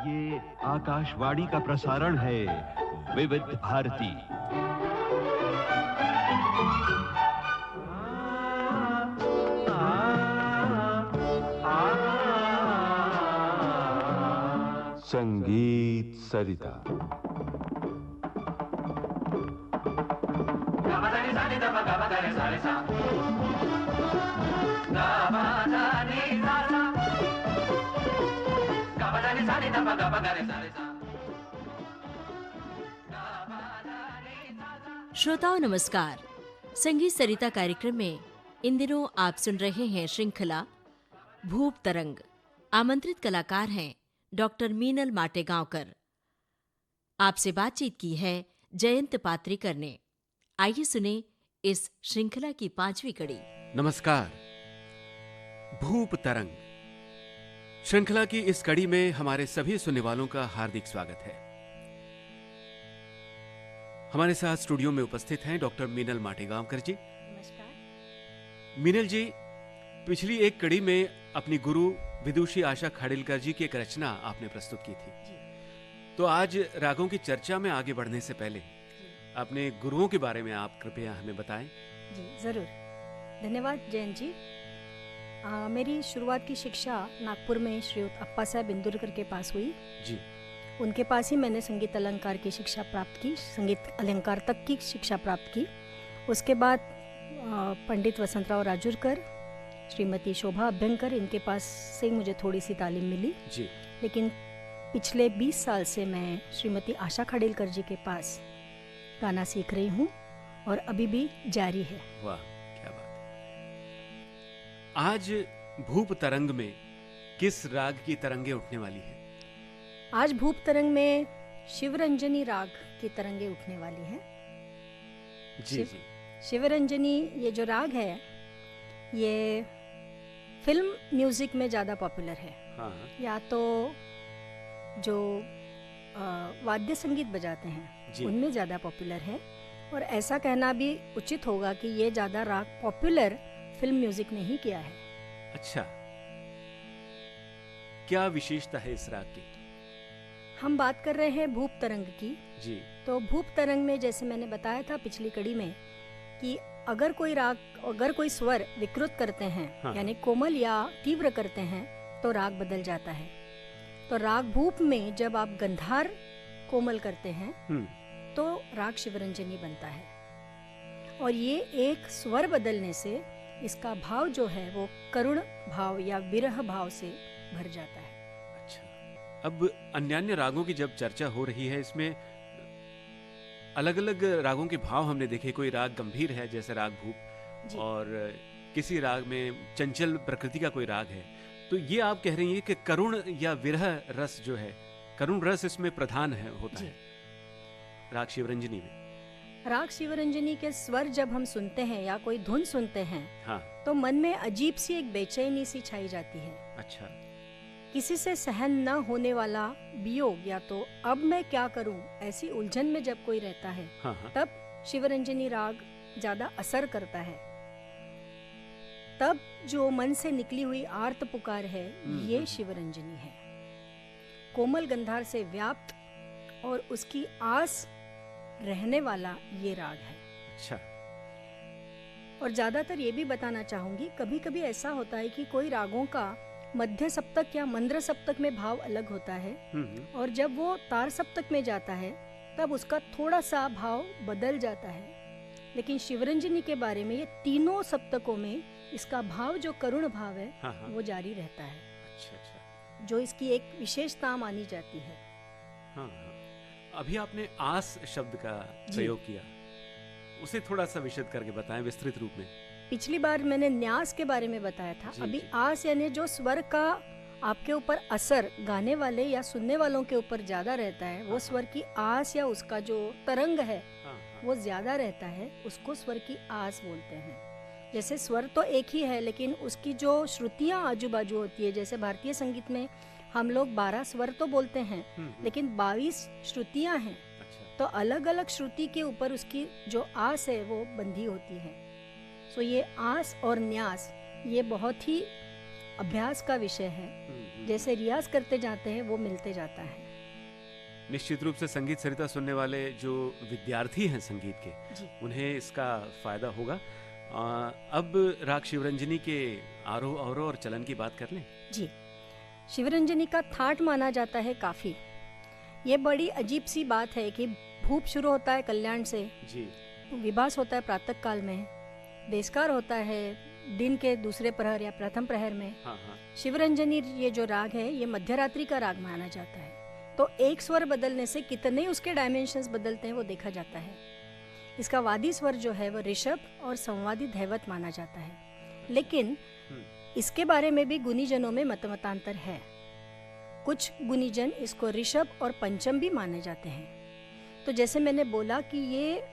ये आकाशवाणी का प्रसारण है विविध भारती। संगीत सरिता। श्रोताओं नमस्कार। संगीत सरिता कार्यक्रम में इन दिनों आप सुन रहे हैं श्रृंखला भूप तरंग। आमंत्रित कलाकार हैं डॉक्टर मीनल माटेगांवकर। आपसे बातचीत की है जयंत पात्रिकर ने। आइए सुने इस श्रृंखला की 5वीं कड़ी। नमस्कार। भूप तरंग श्रृंखला की इस कड़ी में हमारे सभी सुनने वालों का हार्दिक स्वागत है। हमारे साथ स्टूडियो में उपस्थित हैं डॉक्टर मीनल माटेगांवकर जी। नमस्कार। मीनल जी, पिछली एक कड़ी में अपनी गुरु विदुषी आशा खाडिलकर जी की एक रचना आपने प्रस्तुत की थी जी। तो आज रागों की चर्चा में आगे बढ़ने से पहले अपने गुरुओं के बारे में आप कृपया हमें बताएं। जी जरूर। धन्यवाद जयंत जी। मेरी शुरुआत की शिक्षा नागपुर में श्रीयुत अप्पा साहब इंदुरकर के पास हुई जी। उनके पास ही मैंने संगीत अलंकार की शिक्षा प्राप्त की, संगीत अलंकार तक की शिक्षा प्राप्त की। उसके बाद पंडित वसंतराव राजूरकर, श्रीमती शोभा अभ्यंकर, इनके पास से मुझे थोड़ी सी तालीम मिली जी। लेकिन पिछले 20 साल से मैं श्रीमती आशा खाडिलकर जी के पास गाना सीख रही हूँ और अभी भी जारी है। वाह, क्या बात है। आज भूप तरंग में किस राग की तरंगे उठने वाली है? आज भूप तरंग में शिवरंजनी राग की तरंगे उठने वाली हैं। जी जी। शिवरंजनी ये जो राग है ये फिल्म म्यूजिक में ज़्यादा पॉपुलर है। हाँ। या तो जो वाद्य संगीत बजाते हैं उनमें ज़्यादा पॉपुलर है, और ऐसा कहना भी उचित होगा कि ये ज़्यादा राग पॉपुलर फिल्म म्यूजिक ने ही किया है। अच्छा, क्या विशेषता है इस राग की? हम बात कर रहे हैं भूप तरंग की जी। तो भूप तरंग में जैसे मैंने बताया था पिछली कड़ी में कि अगर कोई स्वर विकृत करते हैं, हाँ। यानी कोमल या तीव्र करते हैं तो राग बदल जाता है। तो राग भूप में जब आप गंधार कोमल करते हैं तो राग शिवरंजनी बनता है, और ये एक स्वर बदलने से इसका भाव जो है वो करुण भाव या विरह भाव से भर जाता है। अच्छा, अब अन्यान्य रागों की जब चर्चा हो रही है, इसमें अलग अलग रागों के भाव हमने देखे। कोई राग गंभीर है जैसे राग भूप, और किसी राग में चंचल प्रकृति का कोई राग है। तो ये आप कह रही हैं कि करुण या विरह रस जो है, करुण रस इसमें प्रधान होता है राग शिवरंजनी में। राग शिवरंजनी के स्वर जब हम सुनते हैं या कोई धुन सुनते हैं, हाँ। तो मन में अजीब सी एक बेचैनी सी छाई जाती है। अच्छा। किसी से सहन न होने वाला वियोग, या तो अब मैं क्या करूं, ऐसी उलझन में जब कोई रहता है, हाँ। तब शिवरंजनी राग ज्यादा असर करता है। तब जो मन से निकली हुई आर्त पुकार है ये शिवरंजनी है। कोमल गंधार से व्याप्त और उसकी आस रहने वाला ये राग है। अच्छा। और ज्यादातर ये भी बताना चाहूंगी, कभी कभी ऐसा होता है कि कोई रागों का मध्य सप्तक या मंद्र सप्तक में भाव अलग होता है, और जब वो तार सप्तक में जाता है तब उसका थोड़ा सा भाव बदल जाता है। लेकिन शिवरंजनी के बारे में ये तीनों सप्तकों में इसका भाव जो करुण भाव है, हाँ। वो जारी रहता है। अच्छा। जो इसकी एक विशेषता मानी जाती है। हाँ। अभी आपने आस शब्द का प्रयोग किया, उसे थोड़ा सा विशद करके बताएं विस्तृत रूप में। पिछली बार मैंने न्यास के बारे में बताया था। अभी आस यानी जो स्वर का आपके ऊपर असर गाने वाले या सुनने वालों के ऊपर ज्यादा रहता है, वो स्वर की आस या उसका जो तरंग है वो ज्यादा रहता है, उसको स्वर की आस बोलते हैं। जैसे स्वर तो एक ही है लेकिन उसकी जो श्रुतियाँ आजू बाजू होती है, जैसे भारतीय संगीत में हम लोग 12 स्वर तो बोलते हैं लेकिन 22 श्रुतियाँ हैं। तो अलग अलग श्रुति के ऊपर उसकी जो आस है वो बंधी होती है। सो ये आस और न्यास ये बहुत ही अभ्यास का विषय है। जैसे रियाज करते जाते हैं वो मिलते जाता है। निश्चित रूप से संगीत सरिता सुनने वाले जो विद्यार्थी हैं संगीत के, जी उन्हें इसका फायदा होगा। अब राग शिवरंजनी के आरोह अवरोह और चलन की बात कर लें। जी, शिवरंजनी का थाट माना जाता है काफ़ी। ये बड़ी अजीब सी बात है कि भूप शुरू होता है कल्याण से, जी, विभास होता है प्रातः काल में, देशकार होता है दिन के दूसरे प्रहर या प्रथम प्रहर में। हाँ हाँ, शिवरंजनी ये जो राग है ये मध्यरात्रि का राग माना जाता है। तो एक स्वर बदलने से कितने उसके डायमेंशंस बदलते हैं वो देखा जाता है। इसका वादी स्वर जो है वो ऋषभ और संवादी धैवत माना जाता है, लेकिन इसके बारे में भी गुणीजनों में मतमतांतर है। कुछ गुणीजन इसको ऋषभ और पंचम भी माने जाते हैं। तो जैसे मैंने बोला कि ये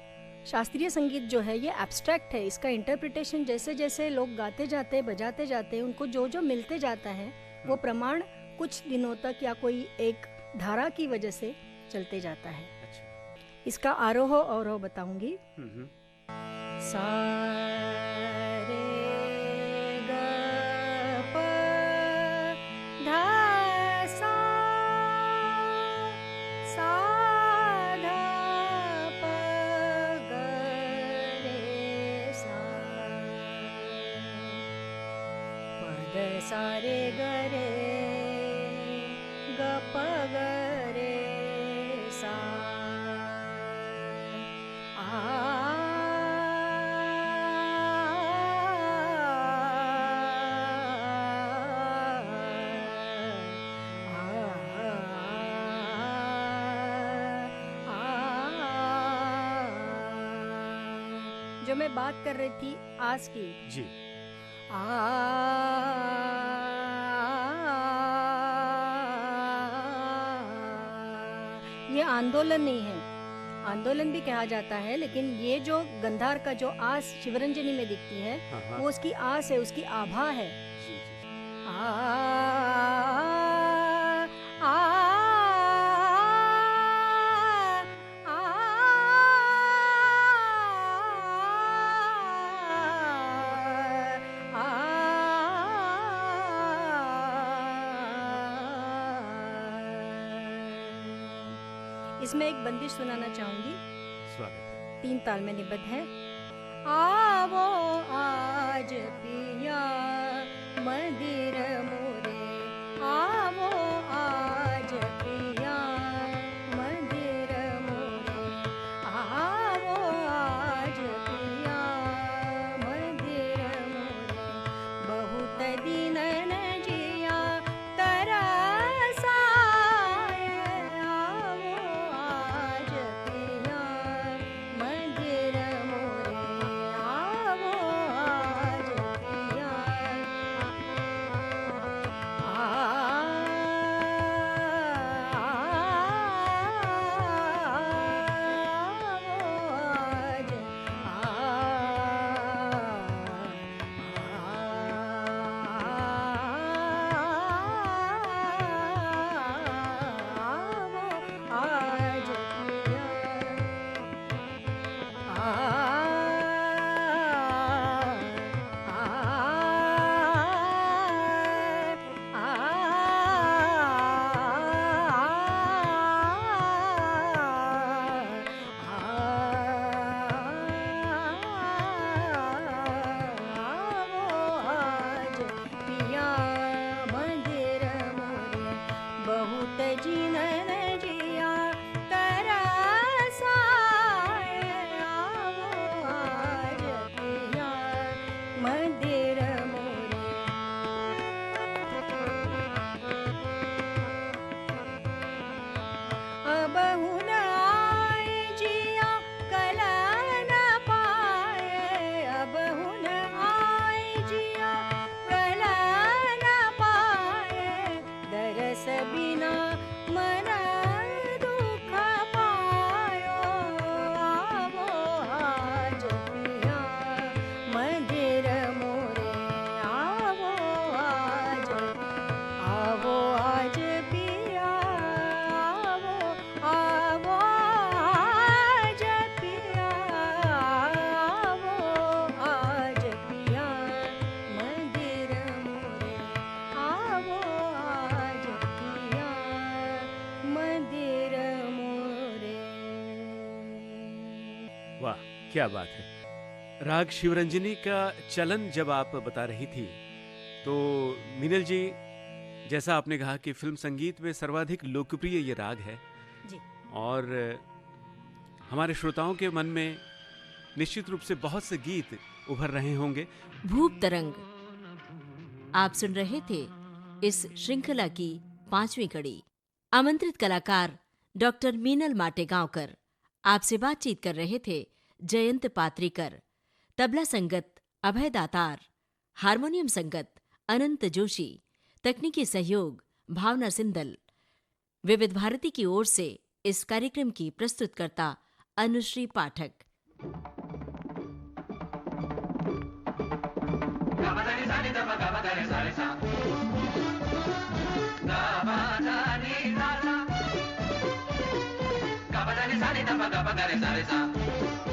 शास्त्रीय संगीत जो है ये एब्स्ट्रैक्ट है, इसका इंटरप्रिटेशन जैसे जैसे लोग गाते जाते हैं बजाते जाते हैं उनको जो जो मिलते जाता है वो प्रमाण कुछ दिनों तक या कोई एक धारा की वजह से चलते जाता है। अच्छा, इसका आरोह अवरोह बताऊंगी। हम्म, सा रे ग प ध सा सा ध प ग रे सा प द सा रे ग रे ग प ग रे सा जो मैं बात कर रही थी आज की, जी, ये आंदोलन नहीं है, आंदोलन भी कहा जाता है, लेकिन ये जो गंधार का जो आस शिवरंजनी में दिखती है हाँ हाँ, वो उसकी आस है, उसकी आभा है। जी, जी, आ आ इसमें एक बंदिश सुनाना चाहूंगी, स्वागत है। 3 ताल में निबद्ध है। आवो आज पिया मंदिर मोरे, आवो आज पिया मंदिर मोरे, आवो आज पिया मंदिर मोरे, बहुत दिन न जिया तरसाए, आवो आज पिया मंदिर मोरे, आवो आज पिया क्या बात है। राग शिवरंजनी का चलन जब आप बता रही थी, तो मीनल जी, जैसा आपने कहा कि फिल्म संगीत में सर्वाधिक लोकप्रिय ये राग है जी। और हमारे श्रोताओं के मन में निश्चित रूप से बहुत से गीत उभर रहे होंगे। भूप तरंग आप सुन रहे थे इस श्रृंखला की 5वीं कड़ी। आमंत्रित कलाकार डॉक्टर मीनल माटेगांवकर। आपसे बातचीत कर रहे थे जयंत पात्रीकर। तबला संगत अभय दातार, हारमोनियम संगत अनंत जोशी, तकनीकी सहयोग भावना सिंदल। विविध भारती की ओर से इस कार्यक्रम की प्रस्तुतकर्ता अनुश्री पाठक। Sa